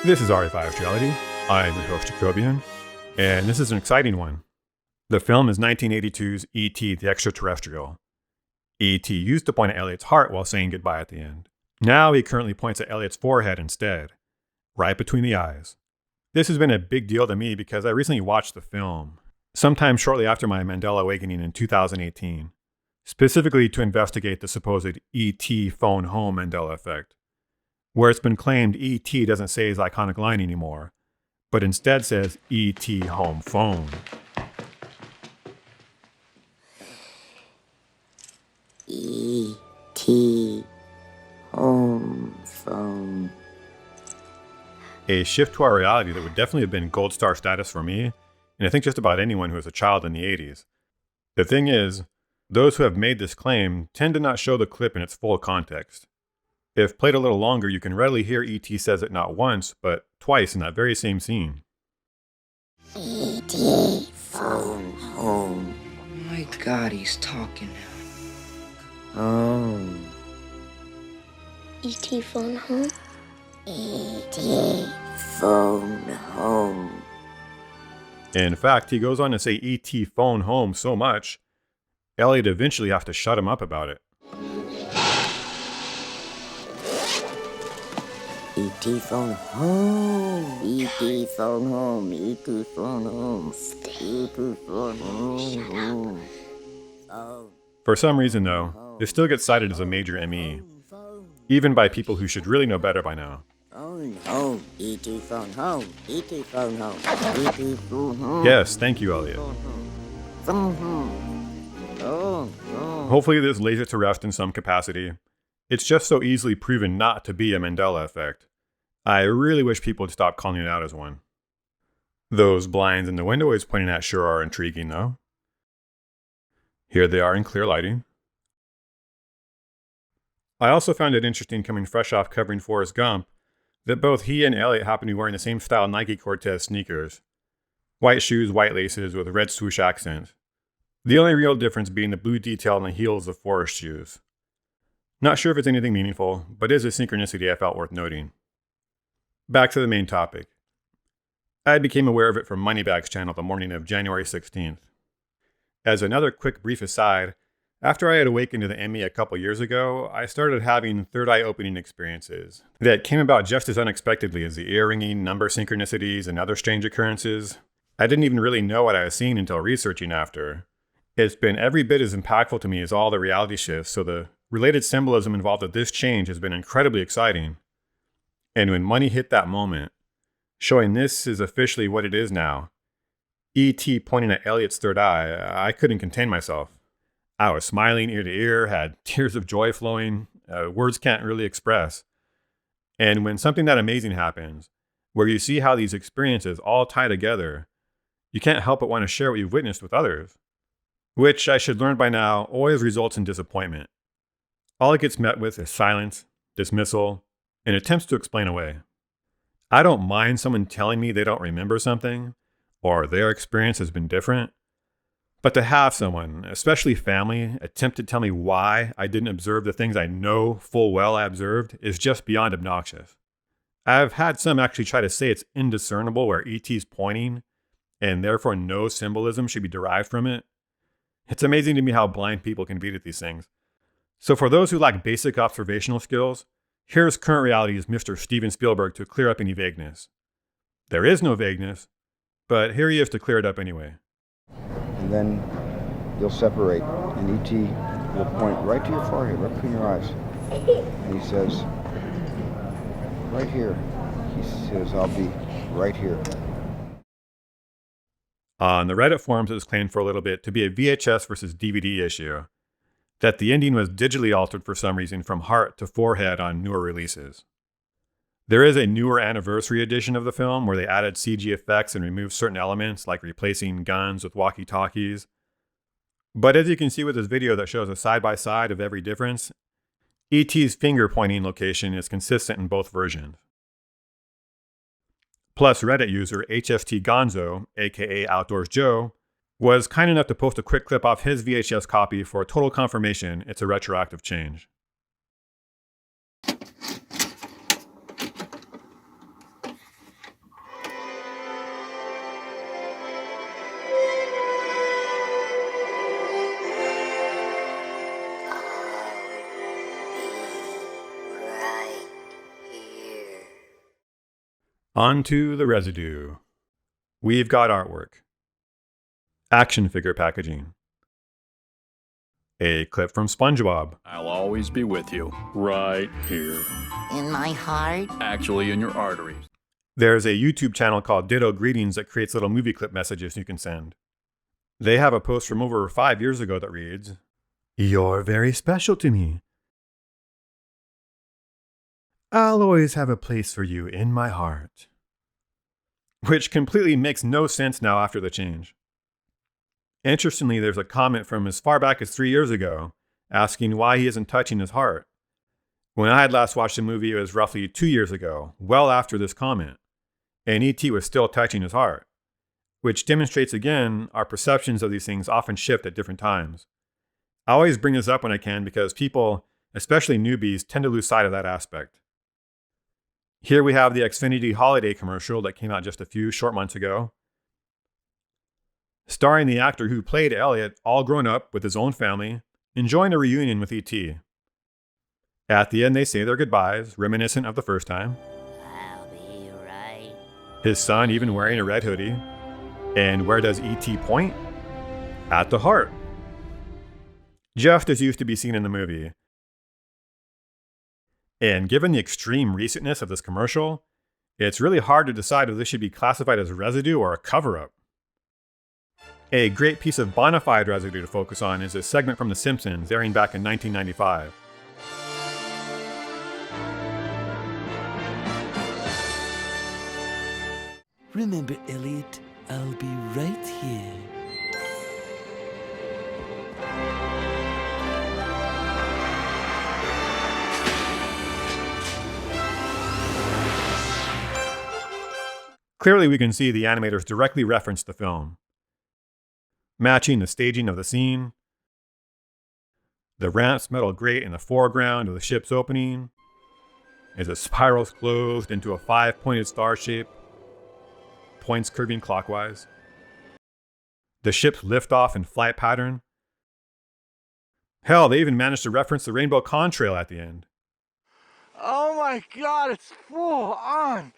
This is RE5 Reality. I'm your host, Jacobian, and this is an exciting one. The film is 1982's E.T. the Extraterrestrial. E.T. used to point at Elliot's heart while saying goodbye at the end. Now he currently points at Elliot's forehead instead, right between the eyes. This has been a big deal to me because I recently watched the film, sometime shortly after my Mandela awakening in 2018, specifically to investigate the supposed E.T. phone home Mandela effect, where it's been claimed E.T. doesn't say his iconic line anymore, but instead says E.T. home phone. E.T. home phone. A shift to our reality that would definitely have been gold star status for me, and I think just about anyone who was a child in the 80s. The thing is, those who have made this claim tend to not show the clip in its full context. If played a little longer, you can readily hear E.T. says it not once, but twice in that very same scene. E.T. phone home. Oh my God, he's talking now. Home. ET phone home? E.T. phone home. In fact, he goes on to say E.T. phone home so much, Elliot eventually has to shut him up about it. E.T. phone home. E.T. phone home. E.T. phone home. E.T. phone home. Phone. For some reason, though, it still gets cited as a major ME, even by people who should really know better by now. Phone home. E.T. phone home. E.T. phone home. E.T. phone home. Yes, thank you, Elliot. Phone home. Phone home. Hopefully this lays it to rest in some capacity. It's just so easily proven not to be a Mandela effect. I really wish people would stop calling it out as one. Those blinds in the window he's pointing at sure are intriguing, though. Here they are in clear lighting. I also found it interesting, coming fresh off covering Forrest Gump, that both he and Elliot happen to be wearing the same style Nike Cortez sneakers. White shoes, white laces with red swoosh accent. The only real difference being the blue detail on the heels of Forrest shoes. Not sure if it's anything meaningful, but it is a synchronicity I felt worth noting. Back to the main topic. I became aware of it from Moneybag's channel the morning of January 16th. As another quick brief aside, after I had awakened to the ME a couple years ago, I started having third eye opening experiences that came about just as unexpectedly as the ear ringing, number synchronicities, and other strange occurrences. I didn't even really know what I was seeing until researching after. It's been every bit as impactful to me as all the reality shifts, so the related symbolism involved with this change has been incredibly exciting. And when money hit that moment, showing this is officially what it is now, E.T. pointing at Elliot's third eye, I couldn't contain myself. I was smiling ear to ear, had tears of joy flowing, words can't really express. And when something that amazing happens, where you see how these experiences all tie together, you can't help but want to share what you've witnessed with others. Which I should learn by now always results in disappointment. All it gets met with is silence, dismissal, and attempts to explain away. I don't mind someone telling me they don't remember something, or their experience has been different, but to have someone, especially family, attempt to tell me why I didn't observe the things I know full well I observed is just beyond obnoxious. I've had some actually try to say it's indiscernible where E.T.'s pointing, and therefore no symbolism should be derived from it. It's amazing to me how blind people can be at these things. So for those who lack basic observational skills, here's current reality's Mr. Steven Spielberg to clear up any vagueness. There is no vagueness, but here he is to clear it up anyway. And then you'll separate, and E.T. will point right to your forehead, right between your eyes. And he says, right here. He says, I'll be right here. On the Reddit forums, it was claimed for a little bit to be a VHS versus DVD issue, that the ending was digitally altered for some reason from heart to forehead on newer releases. There is a newer anniversary edition of the film where they added CG effects and removed certain elements like replacing guns with walkie-talkies. But as you can see with this video that shows a side-by-side of every difference, E.T.'s finger pointing location is consistent in both versions. Plus, Reddit user HFT Gonzo, aka Outdoors Joe, was kind enough to post a quick clip off his VHS copy for total confirmation it's a retroactive change. On to the residue. We've got artwork. Action figure packaging. A clip from SpongeBob. I'll always be with you, right here. In my heart? Actually, in your arteries. There's a YouTube channel called Ditto Greetings that creates little movie clip messages you can send. They have a post from over 5 years ago that reads, "You're very special to me. I'll always have a place for you in my heart." Which completely makes no sense now after the change. Interestingly, there's a comment from as far back as 3 years ago asking why he isn't touching his heart. When I had last watched the movie, it was roughly 2 years ago, well after this comment, and ET was still touching his heart, which demonstrates again our perceptions of these things often shift at different times. I always bring this up when I can because people, especially newbies, tend to lose sight of that aspect. Here we have the Xfinity holiday commercial that came out just a few short months ago, starring the actor who played Elliot all grown up with his own family, enjoying a reunion with ET. At the end, they say their goodbyes, reminiscent of the first time. I'll be right. His son even wearing a red hoodie. And where does ET point? At the heart. Just as used to be seen in the movie. And given the extreme recentness of this commercial, it's really hard to decide if this should be classified as residue or a cover-up. A great piece of bona fide residue to focus on is a segment from The Simpsons airing back in 1995. Remember, Elliot, I'll be right here. Clearly, we can see the animators directly referenced the film, matching the staging of the scene, the ramp's metal grate in the foreground of the ship's opening, as it spirals closed into a 5-pointed star shape, points curving clockwise. The ship's liftoff and flight pattern. Hell, they even managed to reference the rainbow contrail at the end. Oh my god, it's full on!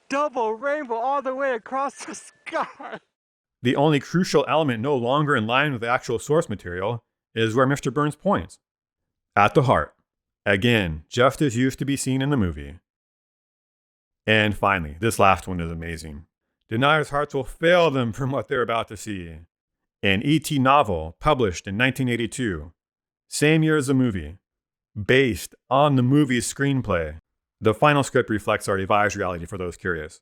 Double rainbow all the way across the sky! The only crucial element no longer in line with the actual source material is where Mr. Burns points. At the heart. Again, just as used to be seen in the movie. And finally, this last one is amazing. Deniers' hearts will fail them from what they're about to see. An E.T. novel published in 1982, same year as the movie, based on the movie's screenplay. The final script reflects our revised reality for those curious.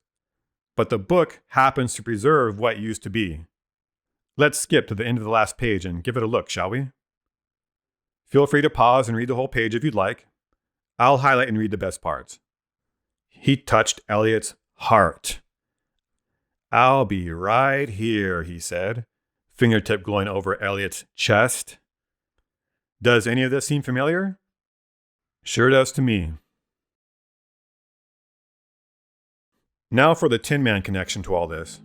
But the book happens to preserve what used to be. Let's skip to the end of the last page and give it a look, shall we? Feel free to pause and read the whole page if you'd like. I'll highlight and read the best parts. He touched Elliot's heart. "I'll be right here," he said, fingertip glowing over Elliot's chest. Does any of this seem familiar? Sure does to me. Now for the Tin Man connection to all this.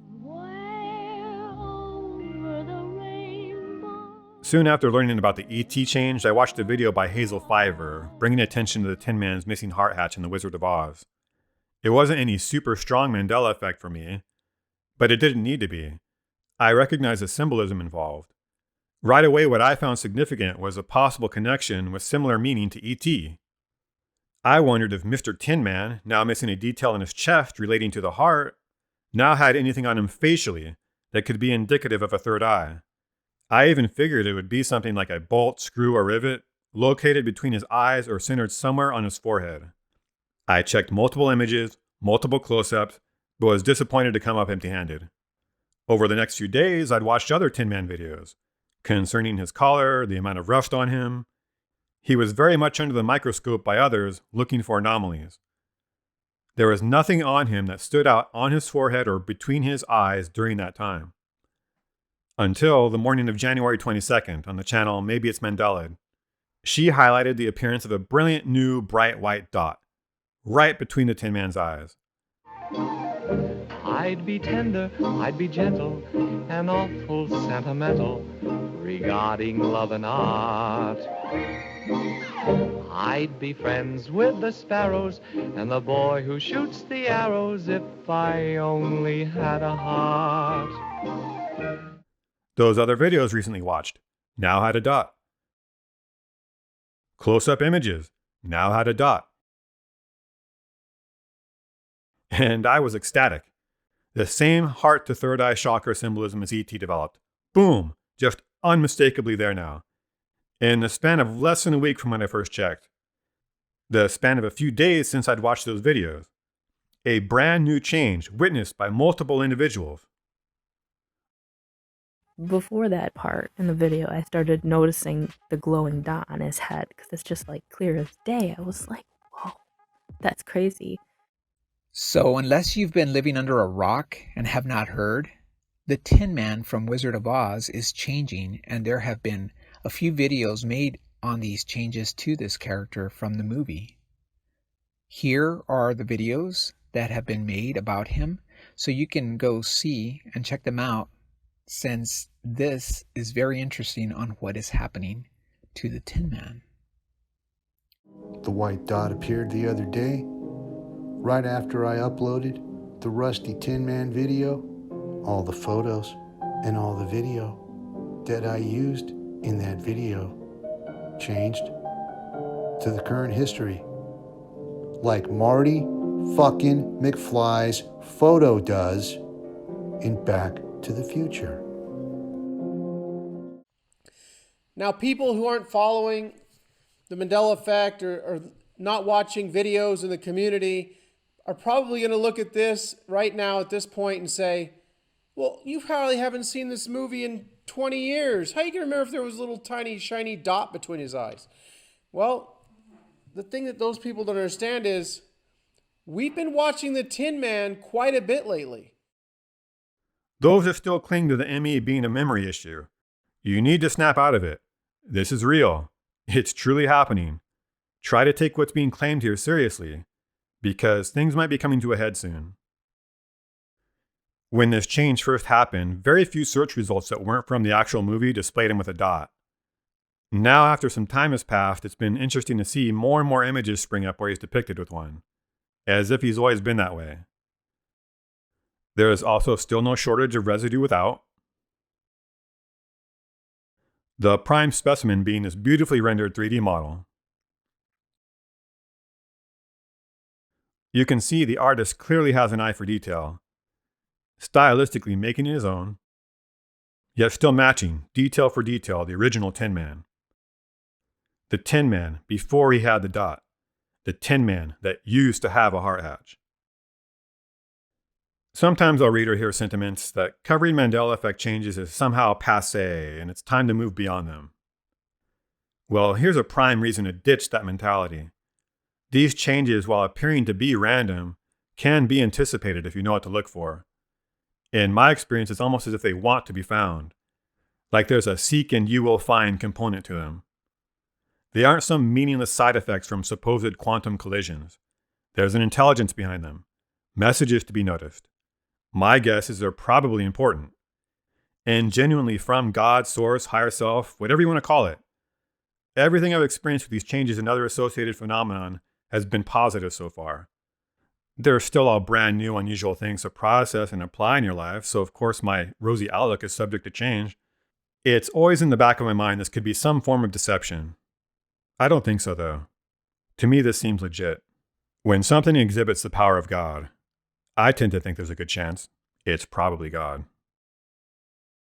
Soon after learning about the ET change, I watched a video by Hazel Fiver, bringing attention to the Tin Man's missing heart hatch in The Wizard of Oz. It wasn't any super strong Mandela effect for me, but it didn't need to be. I recognized the symbolism involved. Right away, what I found significant was a possible connection with similar meaning to ET. I wondered if Mr. Tin Man, now missing a detail in his chest relating to the heart, now had anything on him facially that could be indicative of a third eye. I even figured it would be something like a bolt, screw, or rivet located between his eyes or centered somewhere on his forehead. I checked multiple images, multiple close-ups, but was disappointed to come up empty-handed. Over the next few days, I'd watched other Tin Man videos concerning his collar, the amount of rust on him. He was very much under the microscope by others looking for anomalies. There was nothing on him that stood out on his forehead or between his eyes during that time. Until the morning of January 22nd on the channel Maybe It's Mandela. She highlighted the appearance of a brilliant new bright white dot right between the Tin Man's eyes. I I'd be tender, I'd be gentle, and awful sentimental regarding love and art. I'd be friends with the sparrows and the boy who shoots the arrows if I only had a heart. Those other videos recently watched now had a dot. Close-up images now had a dot. And I was ecstatic. The same heart to third eye chakra symbolism as ET developed. Boom! Just unmistakably there now. In the span of less than a week from when I first checked. The span of a few days since I'd watched those videos. A brand new change witnessed by multiple individuals. Before that part in the video, I started noticing the glowing dot on his head because it's just like clear as day. I was like, whoa, that's crazy. So unless you've been living under a rock and have not heard, the Tin Man from Wizard of Oz is changing, and there have been a few videos made on these changes to this character from the movie. Here are the videos that have been made about him, so you can go see and check them out, since this is very interesting on what is happening to the Tin Man. The white dot appeared the other day, right after I uploaded the Rusty Tin Man video. All the photos and all the video that I used in that video changed to the current history, like Marty fucking McFly's photo does in Back to the Future. Now, people who aren't following the Mandela effect or not watching videos in the community are probably going to look at this right now at this point and say, well, you probably haven't seen this movie in 20 years. How are you going to remember if there was a little tiny shiny dot between his eyes? Well, the thing that those people don't understand is we've been watching the Tin Man quite a bit lately. Those that still cling to the ME being a memory issue, you need to snap out of it. This is real. It's truly happening. Try to take what's being claimed here seriously, because things might be coming to a head soon. When this change first happened, very few search results that weren't from the actual movie displayed him with a dot. Now, after some time has passed, it's been interesting to see more and more images spring up where he's depicted with one, as if he's always been that way. There is also still no shortage of residue without. The prime specimen being this beautifully rendered 3D model. You can see the artist clearly has an eye for detail, stylistically making it his own, yet still matching, detail for detail, the original Tin Man. The Tin Man before he had the dot. The Tin Man that used to have a heart hatch. Sometimes I'll read or hear sentiments that covering Mandela effect changes is somehow passé and it's time to move beyond them. Well, here's a prime reason to ditch that mentality. These changes, while appearing to be random, can be anticipated if you know what to look for. In my experience, it's almost as if they want to be found. Like there's a seek and you will find component to them. They aren't some meaningless side effects from supposed quantum collisions. There's an intelligence behind them. Messages to be noticed. My guess is they're probably important. And genuinely from God, source, higher self, whatever you want to call it. Everything I've experienced with these changes and other associated phenomenon has been positive so far. There are still all brand new, unusual things to process and apply in your life, so of course my rosy outlook is subject to change. It's always in the back of my mind this could be some form of deception. I don't think so though. To me this seems legit. When something exhibits the power of God, I tend to think there's a good chance it's probably God.